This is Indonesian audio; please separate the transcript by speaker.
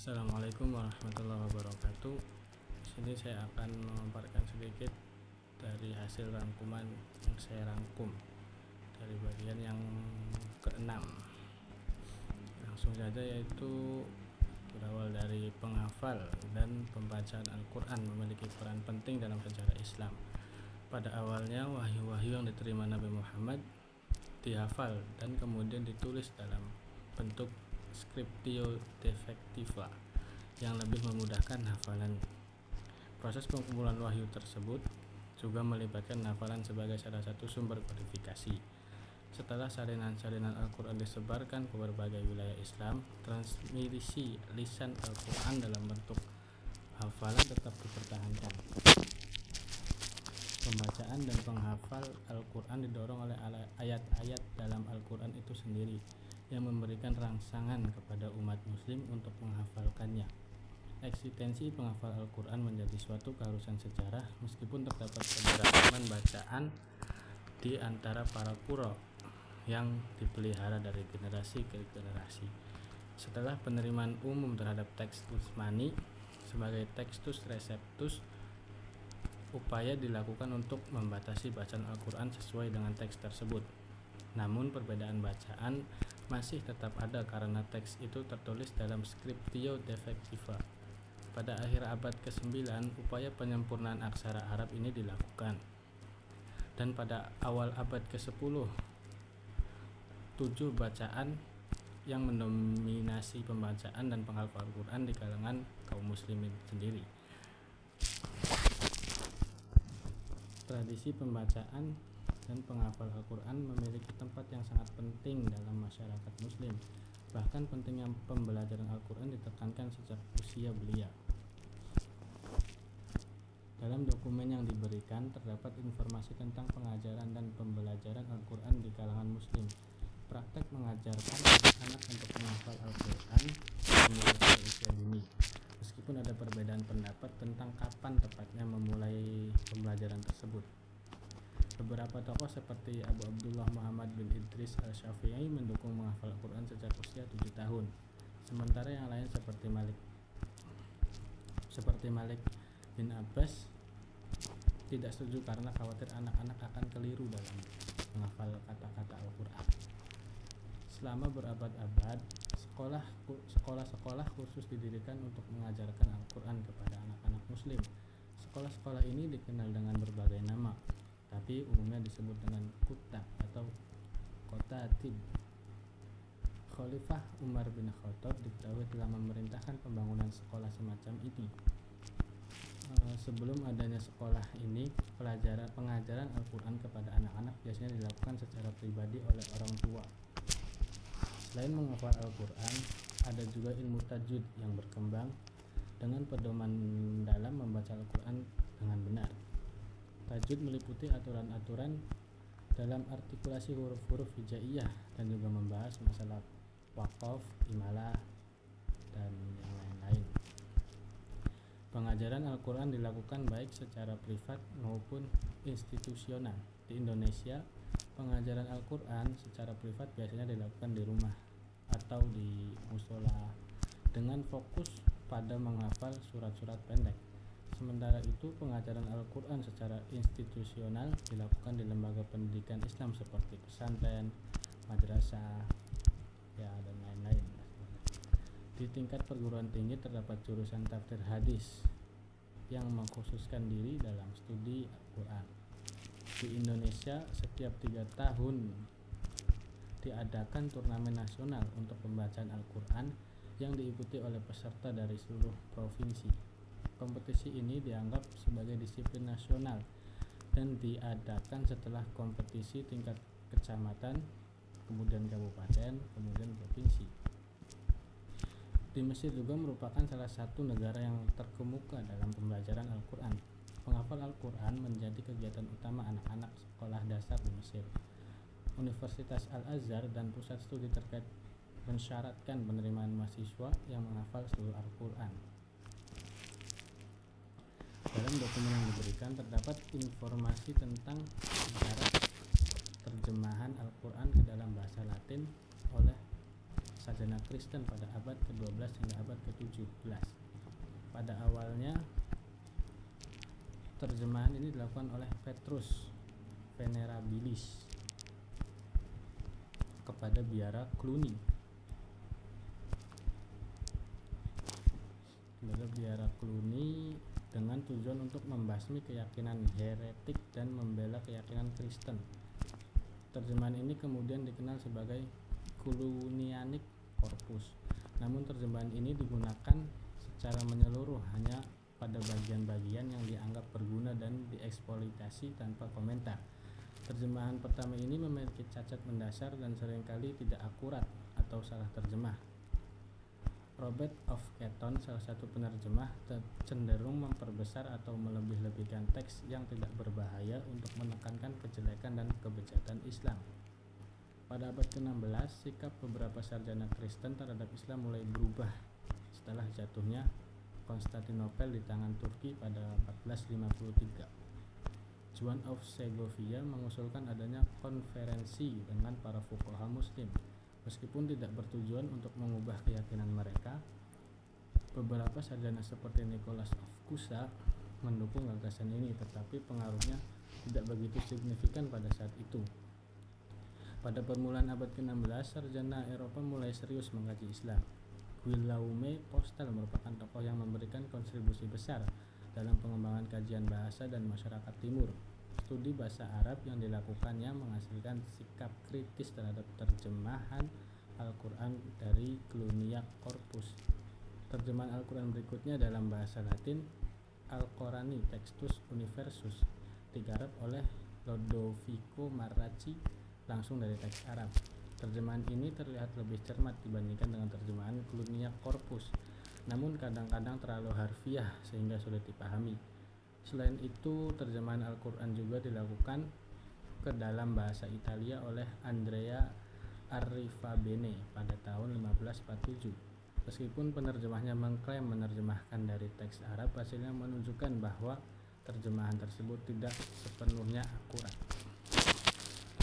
Speaker 1: Assalamualaikum warahmatullahi wabarakatuh. Di sini saya akan memaparkan sedikit dari hasil rangkuman yang saya rangkum dari bagian yang keenam. Langsung saja, yaitu berawal dari penghafal dan pembacaan Al-Quran memiliki peran penting dalam sejarah Islam. Pada awalnya, wahyu-wahyu yang diterima Nabi Muhammad dihafal dan kemudian ditulis dalam bentuk scriptio defectiva yang lebih memudahkan hafalan. Proses pengumpulan wahyu tersebut juga melibatkan hafalan sebagai salah satu sumber verifikasi. Setelah salinan-salinan Al-Quran disebarkan ke berbagai wilayah Islam, transmisi lisan Al-Quran dalam bentuk hafalan tetap dipertahankan. Pembacaan dan penghafal Al-Quran didorong oleh ayat-ayat dalam Al-Quran itu sendiri yang memberikan rangsangan kepada umat muslim untuk menghafalkannya. Eksistensi penghafal Al-Quran menjadi suatu keharusan sejarah, meskipun terdapat keberagaman bacaan di antara para qurra yang dipelihara dari generasi ke generasi. Setelah penerimaan umum terhadap teks Utsmani sebagai textus receptus, upaya dilakukan untuk membatasi bacaan Al-Quran sesuai dengan teks tersebut. Namun perbedaan bacaan masih tetap ada karena teks itu tertulis dalam scriptio defectiva. Pada akhir abad ke-9, upaya penyempurnaan aksara Arab ini dilakukan. Dan pada awal abad ke-10, 7 bacaan yang mendominasi pembacaan dan penghafal Al-Quran di kalangan kaum muslimin sendiri. Tradisi pembacaan dan penghafal Al-Quran memiliki tempat yang sangat penting dalam masyarakat muslim. Bahkan pentingnya pembelajaran Al-Quran ditekankan sejak usia belia. Dalam dokumen yang diberikan terdapat informasi tentang pengajaran dan pembelajaran Al-Quran di kalangan muslim. Praktek mengajarkan anak untuk menghafal Al-Quran dimulai pada usia dini. Meskipun ada perbedaan pendapat tentang kapan tepatnya memulai pembelajaran tersebut. Beberapa tokoh seperti Abu Abdullah Muhammad bin Idris al-Syafi'i mendukung menghafal Al-Quran sejak usia 7 tahun. Sementara yang lain seperti Malik bin Abbas tidak setuju karena khawatir anak-anak akan keliru dalam menghafal kata-kata Al-Quran. Selama berabad-abad, sekolah-sekolah khusus didirikan untuk mengajarkan Al-Quran kepada anak-anak muslim. Sekolah-sekolah ini dikenal dengan berbagai nama, tapi umumnya disebut dengan kutab atau kotatib. Khalifah Umar bin Khattab diketahui telah memerintahkan pembangunan sekolah semacam ini. Sebelum adanya sekolah ini, pengajaran Al-Quran kepada anak-anak biasanya dilakukan secara pribadi oleh orang tua. Selain menghafal Al-Quran, ada juga ilmu tajwid yang berkembang dengan pedoman dalam membaca Al-Quran dengan benar. Tajwid meliputi aturan-aturan dalam artikulasi huruf-huruf hijaiyah dan juga membahas masalah waqaf, imalah, dan yang lain-lain. Pengajaran Al-Quran dilakukan baik secara privat maupun institusional. Di Indonesia, pengajaran Al-Quran secara privat biasanya dilakukan di rumah atau di musola dengan fokus pada menghafal surat-surat pendek. Sementara itu, pengajaran Al-Quran secara institusional dilakukan di lembaga pendidikan Islam seperti pesantren, madrasah, dan lain-lain. Di tingkat perguruan tinggi terdapat jurusan tafsir hadis yang mengkhususkan diri dalam studi Al-Quran. Di Indonesia, setiap 3 tahun diadakan turnamen nasional untuk pembacaan Al-Quran yang diikuti oleh peserta dari seluruh provinsi. Kompetisi ini dianggap sebagai disiplin nasional dan diadakan setelah kompetisi tingkat kecamatan, kemudian kabupaten, kemudian provinsi. Di Mesir juga merupakan salah satu negara yang terkemuka dalam pembelajaran Al-Quran. Penghafal Al-Quran menjadi kegiatan utama anak-anak sekolah dasar di Mesir. Universitas Al-Azhar dan pusat studi terkait mensyaratkan penerimaan mahasiswa yang menghafal seluruh Al-Quran. Dalam dokumen yang diberikan terdapat informasi tentang sejarah terjemahan Al-Quran ke dalam bahasa Latin oleh sarjana Kristen pada abad ke-12 hingga abad ke-17. Pada awalnya terjemahan ini dilakukan oleh Petrus Venerabilis kepada biara Cluny. Dengan tujuan untuk membasmi keyakinan heretik dan membela keyakinan Kristen. Terjemahan ini kemudian dikenal sebagai Cluniac Corpus. Namun terjemahan ini digunakan secara menyeluruh hanya pada bagian-bagian yang dianggap berguna dan dieksploitasi tanpa komentar. Terjemahan pertama ini memiliki cacat mendasar dan seringkali tidak akurat atau salah terjemah. Robert of Caton, salah satu penerjemah, cenderung memperbesar atau melebih-lebihkan teks yang tidak berbahaya untuk menekankan kejelekan dan kebejatan Islam. Pada abad ke-16, sikap beberapa sarjana Kristen terhadap Islam mulai berubah setelah jatuhnya Konstantinopel di tangan Turki pada 1453. Juan of Segovia mengusulkan adanya konferensi dengan para fuqaha muslim. Meskipun tidak bertujuan untuk mengubah keyakinan mereka, beberapa sarjana seperti Nicholas of Cusa mendukung gagasan ini, tetapi pengaruhnya tidak begitu signifikan pada saat itu. Pada permulaan abad ke-16, sarjana Eropa mulai serius mengkaji Islam. Guillaume Postel merupakan tokoh yang memberikan kontribusi besar dalam pengembangan kajian bahasa dan masyarakat timur. Studi bahasa Arab yang dilakukannya menghasilkan sikap kritis terhadap terjemahan Al-Quran dari Cluniac Corpus. Terjemahan Al-Quran berikutnya dalam bahasa Latin, Al-Qurani Textus Universus, digarap oleh Lodovico Marracci langsung dari teks Arab. Terjemahan ini terlihat lebih cermat dibandingkan dengan terjemahan Cluniac Corpus, namun kadang-kadang terlalu harfiah sehingga sulit dipahami. Selain itu, terjemahan Al-Quran juga dilakukan ke dalam bahasa Italia oleh Andrea Arrivabene pada tahun 1547. Meskipun penerjemahnya mengklaim menerjemahkan dari teks Arab, hasilnya menunjukkan bahwa terjemahan tersebut tidak sepenuhnya akurat.